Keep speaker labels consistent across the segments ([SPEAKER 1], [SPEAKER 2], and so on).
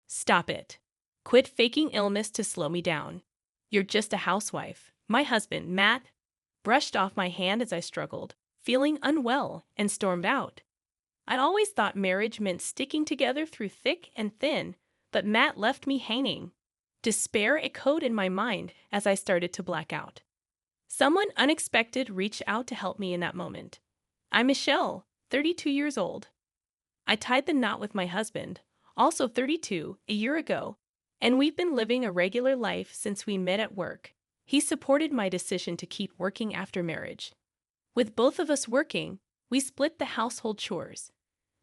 [SPEAKER 1] Stop it. Quit faking illness to slow me down. You're just a housewife. My husband, Matt, brushed off my hand as I struggled, feeling unwell, and stormed out. I'd always thought marriage meant sticking together through thick and thin, but Matt left me hanging. Despair echoed in my mind as I started to black out. Someone unexpected reached out to help me in that moment. I'm Michelle, 32 years old. I tied the knot with my husband, also 32, a year ago, and we've been living a regular life since we met at work. He supported my decision to keep working after marriage. With both of us working, we split the household chores.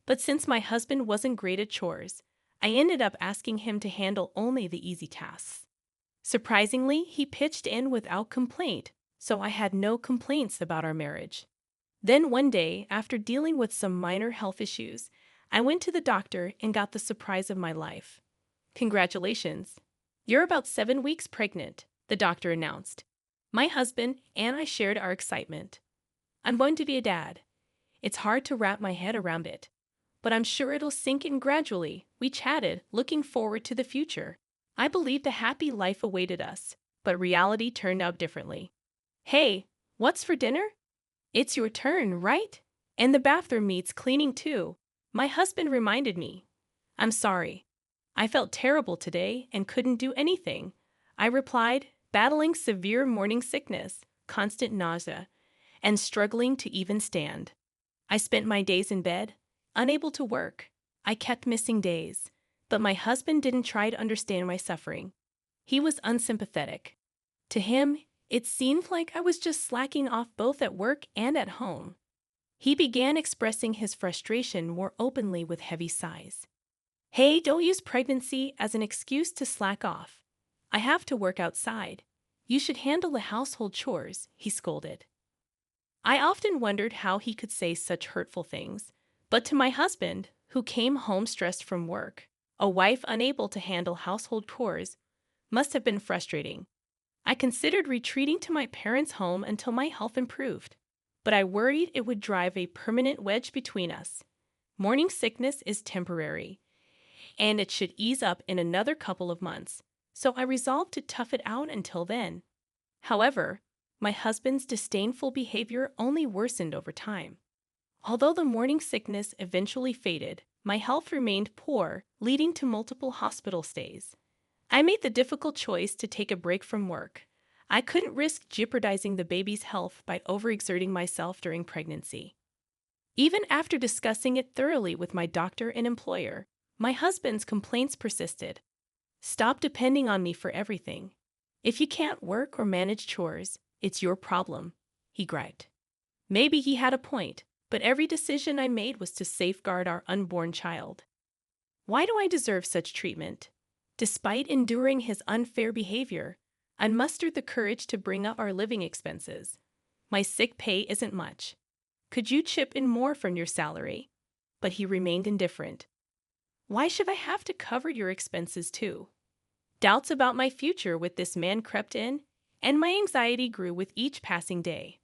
[SPEAKER 1] But since my husband wasn't great at chores, I ended up asking him to handle only the easy tasks. Surprisingly, he pitched in without complaint, so I had no complaints about our marriage. Then one day, after dealing with some minor health issues, I went to the doctor and got the surprise of my life. Congratulations. You're about 7 weeks pregnant, the doctor announced. My husband and I shared our excitement. I'm going to be a dad. It's hard to wrap my head around it, but I'm sure it'll sink in gradually. We chatted, looking forward to the future. I believed a happy life awaited us, but reality turned out differently. Hey, what's for dinner? It's your turn, right? And the bathroom needs cleaning too. My husband reminded me. I'm sorry. I felt terrible today and couldn't do anything. I replied, battling severe morning sickness, constant nausea, and struggling to even stand. I spent my days in bed, unable to work. I kept missing days, but my husband didn't try to understand my suffering. He was unsympathetic. To him, it seemed like I was just slacking off both at work and at home. He began expressing his frustration more openly with heavy sighs. Hey, don't use pregnancy as an excuse to slack off. I have to work outside. You should handle the household chores, he scolded. I often wondered how he could say such hurtful things, but to my husband, who came home stressed from work, a wife unable to handle household chores must have been frustrating. I considered retreating to my parents' home until my health improved, but I worried it would drive a permanent wedge between us. Morning sickness is temporary, and it should ease up in another couple of months, so I resolved to tough it out until then. However, my husband's disdainful behavior only worsened over time. Although the morning sickness eventually faded, my health remained poor, leading to multiple hospital stays. I made the difficult choice to take a break from work. I couldn't risk jeopardizing the baby's health by overexerting myself during pregnancy. Even after discussing it thoroughly with my doctor and employer, my husband's complaints persisted. Stop depending on me for everything. If you can't work or manage chores, it's your problem, he griped. Maybe he had a point, but every decision I made was to safeguard our unborn child. Why do I deserve such treatment? Despite enduring his unfair behavior, I mustered the courage to bring up our living expenses. My sick pay isn't much. Could you chip in more from your salary? But he remained indifferent. Why should I have to cover your expenses too? Doubts about my future with this man crept in, and my anxiety grew with each passing day.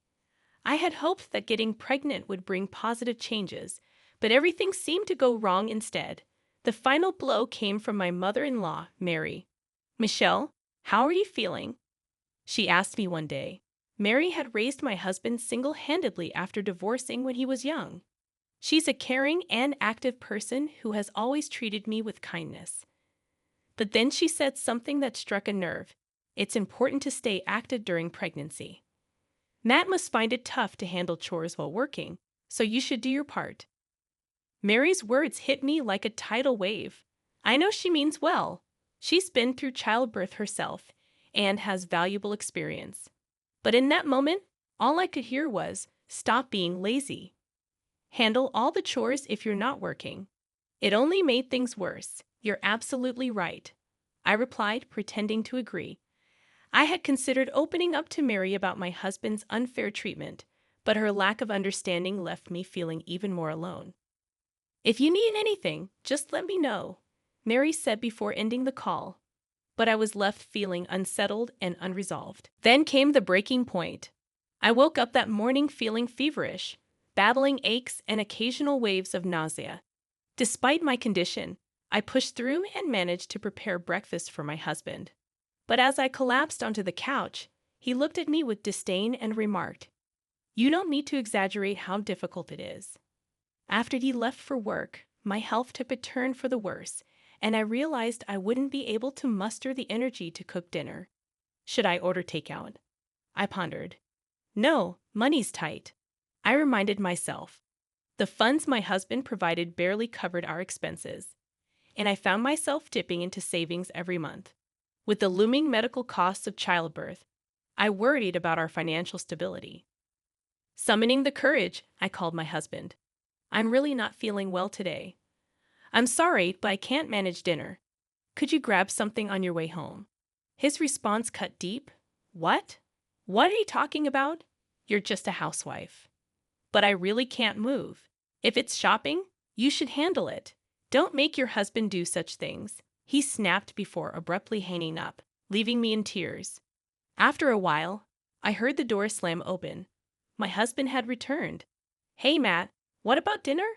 [SPEAKER 1] I had hoped that getting pregnant would bring positive changes, but everything seemed to go wrong instead. The final blow came from my mother-in-law, Mary. Michelle, how are you feeling? She asked me one day. Mary had raised my husband single-handedly after divorcing when he was young. She's a caring and active person who has always treated me with kindness. But then she said something that struck a nerve. It's important to stay active during pregnancy. Matt must find it tough to handle chores while working, so you should do your part. Mary's words hit me like a tidal wave. I know she means well. She's been through childbirth herself and has valuable experience. But in that moment, all I could hear was, stop being lazy. Handle all the chores if you're not working. It only made things worse. You're absolutely right, I replied, pretending to agree. I had considered opening up to Mary about my husband's unfair treatment, but her lack of understanding left me feeling even more alone. If you need anything, just let me know, Mary said before ending the call. But I was left feeling unsettled and unresolved. Then came the breaking point. I woke up that morning feeling feverish, battling aches and occasional waves of nausea. Despite my condition, I pushed through and managed to prepare breakfast for my husband. But as I collapsed onto the couch, he looked at me with disdain and remarked, "You don't need to exaggerate how difficult it is." After he left for work, my health took a turn for the worse, and I realized I wouldn't be able to muster the energy to cook dinner. Should I order takeout? I pondered. No, money's tight. I reminded myself. The funds my husband provided barely covered our expenses, and I found myself dipping into savings every month. With the looming medical costs of childbirth, I worried about our financial stability. Summoning the courage, I called my husband. "I'm really not feeling well today. I'm sorry, but I can't manage dinner. Could you grab something on your way home?" His response cut deep. "What? What are you talking about? You're just a housewife." "But I really can't move. If it's shopping, you should handle it. Don't make your husband do such things," he snapped before abruptly hanging up, leaving me in tears. After a while, I heard the door slam open. My husband had returned. "Hey, Matt, what about dinner?"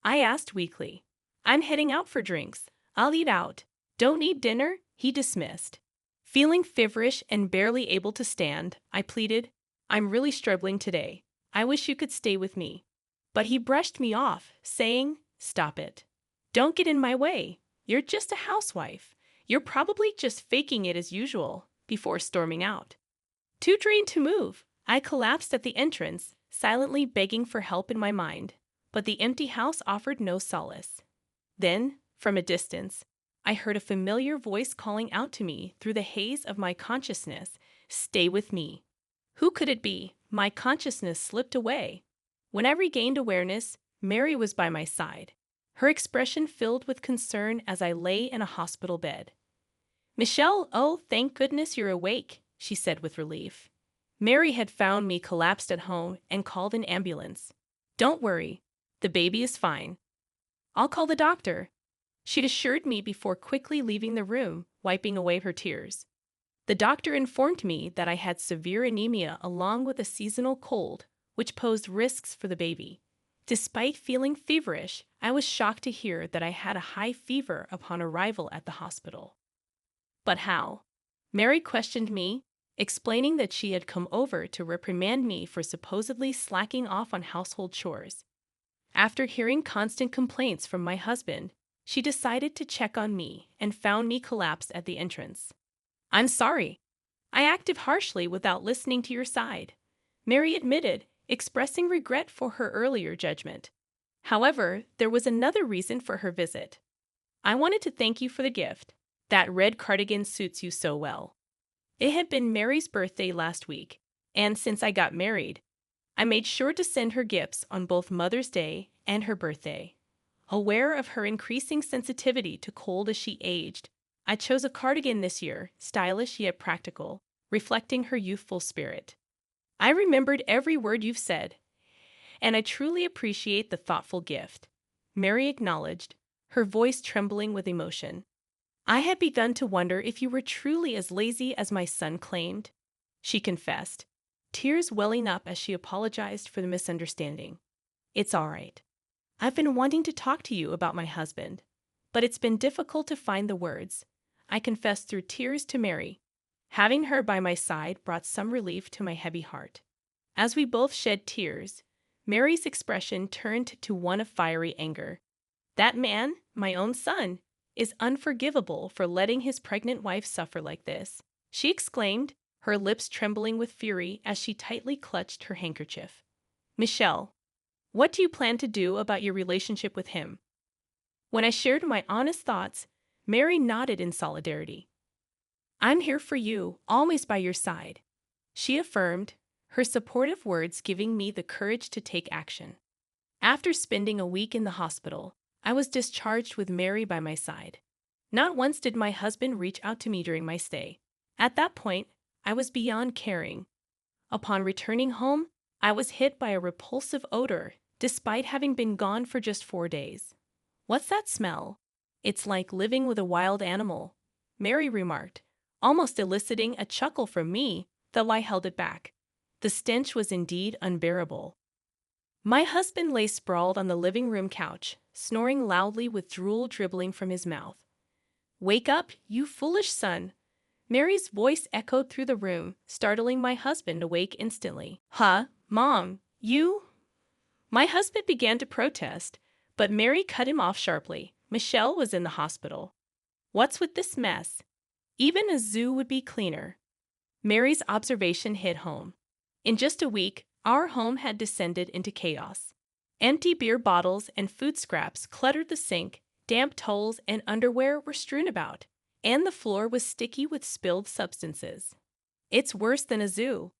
[SPEAKER 1] I asked weakly. "I'm heading out for drinks. I'll eat out." "Don't eat dinner?" he dismissed. Feeling feverish and barely able to stand, I pleaded, "I'm really struggling today. I wish you could stay with me." But he brushed me off, saying, "Stop it. Don't get in my way. You're just a housewife. You're probably just faking it as usual," before storming out. Too drained to move, I collapsed at the entrance, silently begging for help in my mind, but the empty house offered no solace. Then, from a distance, I heard a familiar voice calling out to me through the haze of my consciousness, "Stay with me." Who could it be? My consciousness slipped away. When I regained awareness, Mary was by my side, her expression filled with concern as I lay in a hospital bed. "Michelle, oh, thank goodness you're awake," she said with relief. Mary had found me collapsed at home and called an ambulance. "Don't worry, the baby is fine. I'll call the doctor," she'd assured me before quickly leaving the room, wiping away her tears. The doctor informed me that I had severe anemia along with a seasonal cold, which posed risks for the baby. Despite feeling feverish, I was shocked to hear that I had a high fever upon arrival at the hospital. "But how?" Mary questioned me, explaining that she had come over to reprimand me for supposedly slacking off on household chores. After hearing constant complaints from my husband, she decided to check on me and found me collapsed at the entrance. "I'm sorry. I acted harshly without listening to your side," Mary admitted, expressing regret for her earlier judgment. However, there was another reason for her visit. "I wanted to thank you for the gift. That red cardigan suits you so well." It had been Mary's birthday last week, and since I got married, I made sure to send her gifts on both Mother's Day and her birthday. Aware of her increasing sensitivity to cold as she aged, I chose a cardigan this year, stylish yet practical, reflecting her youthful spirit. "I remembered every word you've said, and I truly appreciate the thoughtful gift," Mary acknowledged, her voice trembling with emotion. "I had begun to wonder if you were truly as lazy as my son claimed," she confessed, tears welling up as she apologized for the misunderstanding. "It's all right. I've been wanting to talk to you about my husband, but it's been difficult to find the words," I confessed through tears to Mary. Having her by my side brought some relief to my heavy heart. As we both shed tears, Mary's expression turned to one of fiery anger. "That man, my own son, is unforgivable for letting his pregnant wife suffer like this," she exclaimed, her lips trembling with fury as she tightly clutched her handkerchief. "Michelle, what do you plan to do about your relationship with him?" When I shared my honest thoughts, Mary nodded in solidarity. "I'm here for you, always by your side," she affirmed, her supportive words giving me the courage to take action. After spending a week in the hospital, I was discharged with Mary by my side. Not once did my husband reach out to me during my stay. At that point, I was beyond caring. Upon returning home, I was hit by a repulsive odor, despite having been gone for just 4 days. "What's that smell?" "It's like living with a wild animal," Mary remarked, almost eliciting a chuckle from me, though I held it back. The stench was indeed unbearable. My husband lay sprawled on the living room couch, snoring loudly with drool dribbling from his mouth. "Wake up, you foolish son!" Mary's voice echoed through the room, startling my husband awake instantly. "Huh, Mom, you—" My husband began to protest, but Mary cut him off sharply. Michelle was in the hospital. "What's with this mess? Even a zoo would be cleaner." Mary's observation hit home. In just a week, our home had descended into chaos. Empty beer bottles and food scraps cluttered the sink, damp towels and underwear were strewn about, and the floor was sticky with spilled substances. "It's worse than a zoo.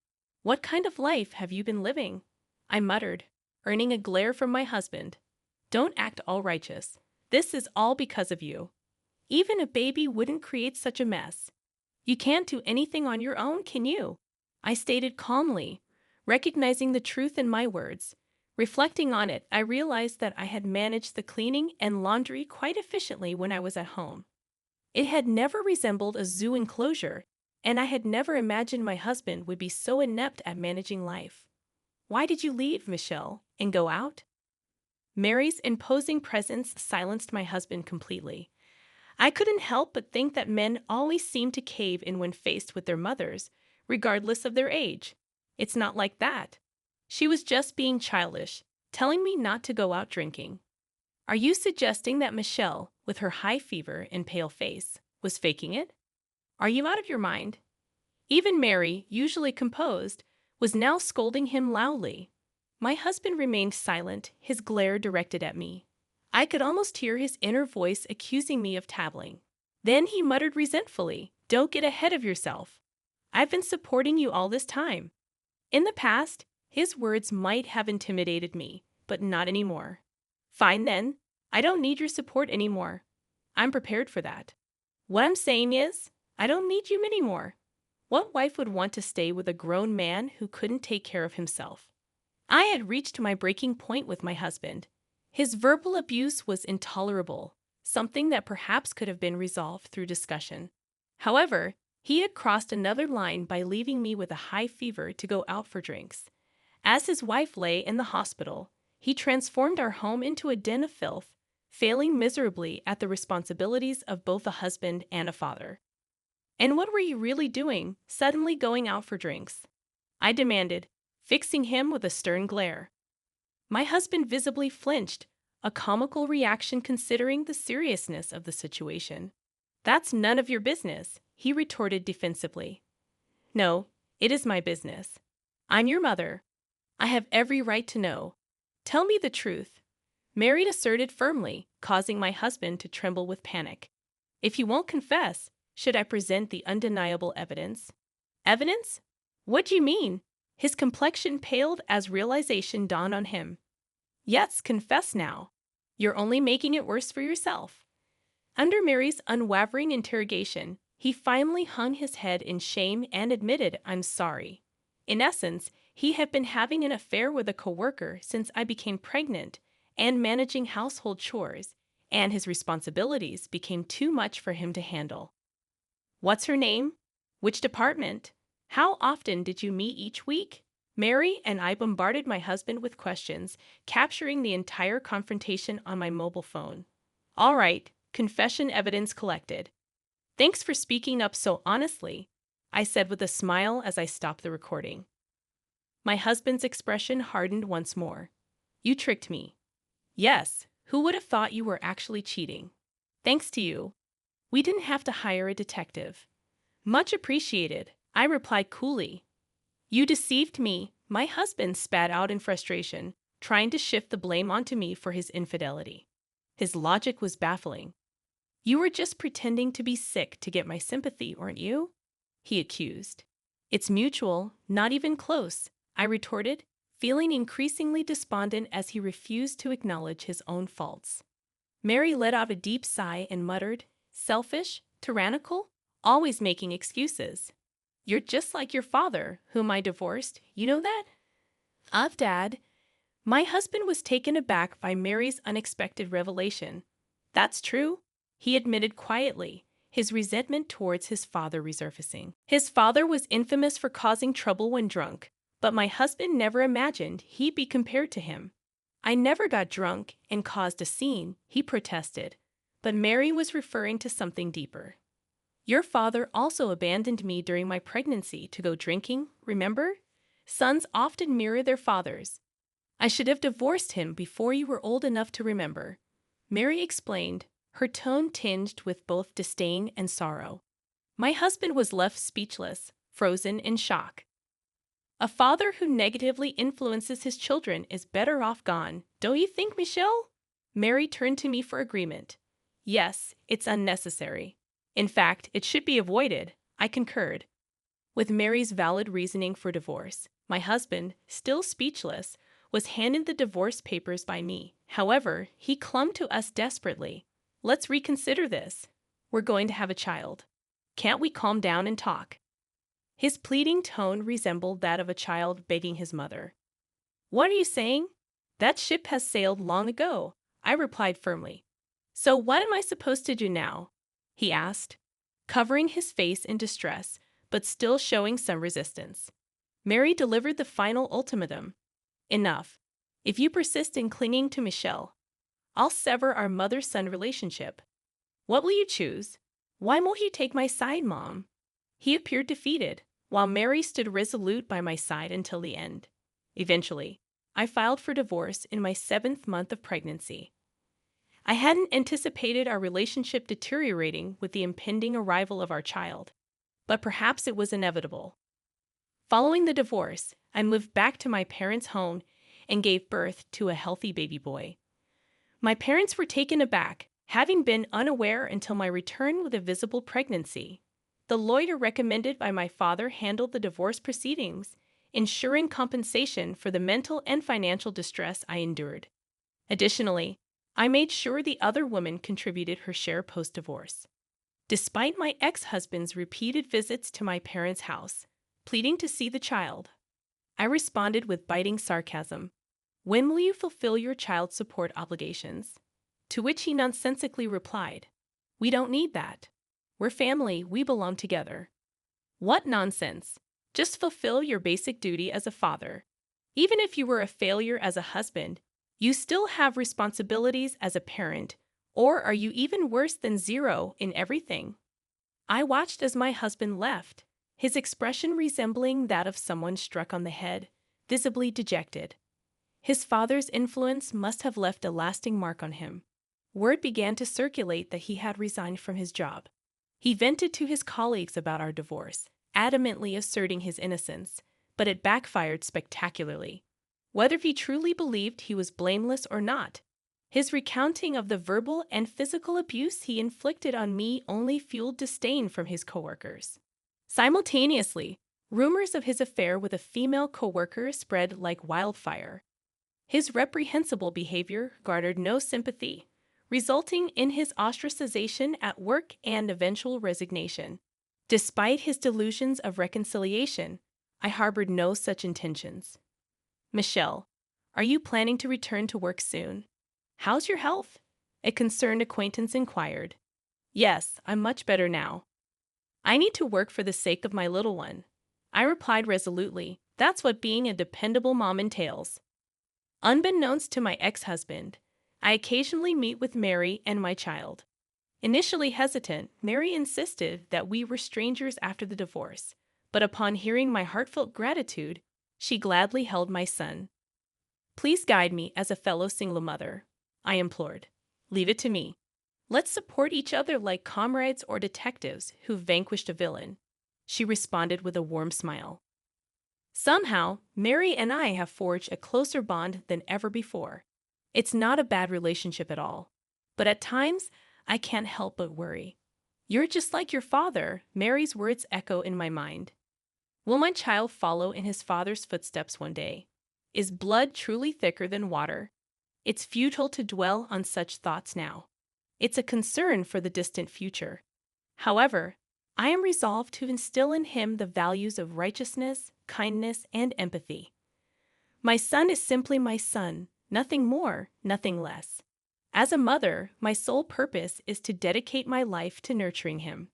[SPEAKER 1] What kind of life have you been living?" I muttered, earning a glare from my husband. "Don't act all righteous. This is all because of you. Even a baby wouldn't create such a mess. You can't do anything on your own, can you?" I stated calmly, recognizing the truth in my words. Reflecting on it, I realized that I had managed the cleaning and laundry quite efficiently when I was at home. It had never resembled a zoo enclosure, and I had never imagined my husband would be so inept at managing life. "Why did you leave, Michelle, and go out?" Mary's imposing presence silenced my husband completely. I couldn't help but think that men always seem to cave in when faced with their mothers, regardless of their age. It's not like that. She was just being childish, telling me not to go out drinking. "Are you suggesting that Michelle, with her high fever and pale face, was faking it? Are you out of your mind?" Even Mary, usually composed, was now scolding him loudly. My husband remained silent, his glare directed at me. I could almost hear his inner voice accusing me of tattling. Then he muttered resentfully, "Don't get ahead of yourself. I've been supporting you all this time." In the past, his words might have intimidated me, but not anymore. "Fine then, I don't need your support anymore. I'm prepared for that. What I'm saying is, I don't need you anymore." What wife would want to stay with a grown man who couldn't take care of himself? I had reached my breaking point with my husband. His verbal abuse was intolerable, something that perhaps could have been resolved through discussion. However, he had crossed another line by leaving me with a high fever to go out for drinks. As his wife lay in the hospital, he transformed our home into a den of filth, failing miserably at the responsibilities of both a husband and a father. "And what were you really doing, suddenly going out for drinks?" I demanded, fixing him with a stern glare. My husband visibly flinched, a comical reaction considering the seriousness of the situation. "That's none of your business," he retorted defensively. "No, it is my business. I'm your mother. I have every right to know. Tell me the truth," Mary asserted firmly, causing my husband to tremble with panic. "If you won't confess, should I present the undeniable evidence?" "Evidence? What do you mean?" His complexion paled as realization dawned on him. "Yes, confess now. You're only making it worse for yourself." Under Mary's unwavering interrogation, he finally hung his head in shame and admitted, "I'm sorry." In essence, he had been having an affair with a coworker since I became pregnant and managing household chores, and his responsibilities became too much for him to handle. "What's her name? Which department? How often did you meet each week?" Mary and I bombarded my husband with questions, capturing the entire confrontation on my mobile phone. "All right, confession evidence collected. Thanks for speaking up so honestly," I said with a smile as I stopped the recording. My husband's expression hardened once more. "You tricked me." "Yes, who would have thought you were actually cheating?" "Thanks to you. We didn't have to hire a detective." "Much appreciated," I replied coolly. "You deceived me," my husband spat out in frustration, trying to shift the blame onto me for his infidelity. His logic was baffling. "You were just pretending to be sick to get my sympathy, weren't you?" he accused. "It's mutual, not even close," I retorted, feeling increasingly despondent as he refused to acknowledge his own faults. Mary let out a deep sigh and muttered, "Selfish, tyrannical, always making excuses. You're just like your father, whom I divorced, you know that?" Dad." My husband was taken aback by Mary's unexpected revelation. "That's true," he admitted quietly, his resentment towards his father resurfacing. His father was infamous for causing trouble when drunk, but my husband never imagined he'd be compared to him. I never got drunk and caused a scene, he protested. But Mary was referring to something deeper. Your father also abandoned me during my pregnancy to go drinking, remember? Sons often mirror their fathers. I should have divorced him before you were old enough to remember. Mary explained, her tone tinged with both disdain and sorrow. My husband was left speechless, frozen in shock. A father who negatively influences his children is better off gone, don't you think, Michelle? Mary turned to me for agreement. Yes, it's unnecessary. In fact, it should be avoided, I concurred. With Mary's valid reasoning for divorce, my husband, still speechless, was handed the divorce papers by me. However, he clung to us desperately. Let's reconsider this. We're going to have a child. Can't we calm down and talk? His pleading tone resembled that of a child begging his mother. What are you saying? That ship has sailed long ago, I replied firmly. So what am I supposed to do now? He asked, covering his face in distress, but still showing some resistance. Mary delivered the final ultimatum. Enough. If you persist in clinging to Michelle, I'll sever our mother-son relationship. What will you choose? Why won't you take my side, Mom? He appeared defeated, while Mary stood resolute by my side until the end. Eventually, I filed for divorce in my 7th month of pregnancy. I hadn't anticipated our relationship deteriorating with the impending arrival of our child, but perhaps it was inevitable. Following the divorce, I moved back to my parents' home and gave birth to a healthy baby boy. My parents were taken aback, having been unaware until my return with a visible pregnancy. The lawyer recommended by my father handled the divorce proceedings, ensuring compensation for the mental and financial distress I endured. Additionally, I made sure the other woman contributed her share post-divorce. Despite my ex-husband's repeated visits to my parents' house, pleading to see the child, I responded with biting sarcasm. When will you fulfill your child support obligations? To which he nonsensically replied, we don't need that. We're family, we belong together. What nonsense. Just fulfill your basic duty as a father. Even if you were a failure as a husband, you still have responsibilities as a parent, or are you even worse than zero in everything? I watched as my husband left, his expression resembling that of someone struck on the head, visibly dejected. His father's influence must have left a lasting mark on him. Word began to circulate that he had resigned from his job. He vented to his colleagues about our divorce, adamantly asserting his innocence, but it backfired spectacularly. Whether he truly believed he was blameless or not, his recounting of the verbal and physical abuse he inflicted on me only fueled disdain from his coworkers. Simultaneously, rumors of his affair with a female coworker spread like wildfire. His reprehensible behavior garnered no sympathy, resulting in his ostracization at work and eventual resignation. Despite his delusions of reconciliation, I harbored no such intentions. Michelle, are you planning to return to work soon? How's your health? A concerned acquaintance inquired. Yes, I'm much better now. I need to work for the sake of my little one. I replied resolutely, that's what being a dependable mom entails. Unbeknownst to my ex-husband, I occasionally meet with Mary and my child. Initially hesitant, Mary insisted that we were strangers after the divorce, but upon hearing my heartfelt gratitude, she gladly held my son. Please guide me as a fellow single mother, I implored. Leave it to me. Let's support each other like comrades or detectives who've vanquished a villain, she responded with a warm smile. Somehow, Mary and I have forged a closer bond than ever before. It's not a bad relationship at all, but at times, I can't help but worry. You're just like your father, Mary's words echo in my mind. Will my child follow in his father's footsteps one day? Is blood truly thicker than water? It's futile to dwell on such thoughts now. It's a concern for the distant future. However, I am resolved to instill in him the values of righteousness, kindness, and empathy. My son is simply my son, nothing more, nothing less. As a mother, my sole purpose is to dedicate my life to nurturing him.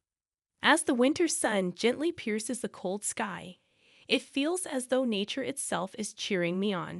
[SPEAKER 1] As the winter sun gently pierces the cold sky, it feels as though nature itself is cheering me on.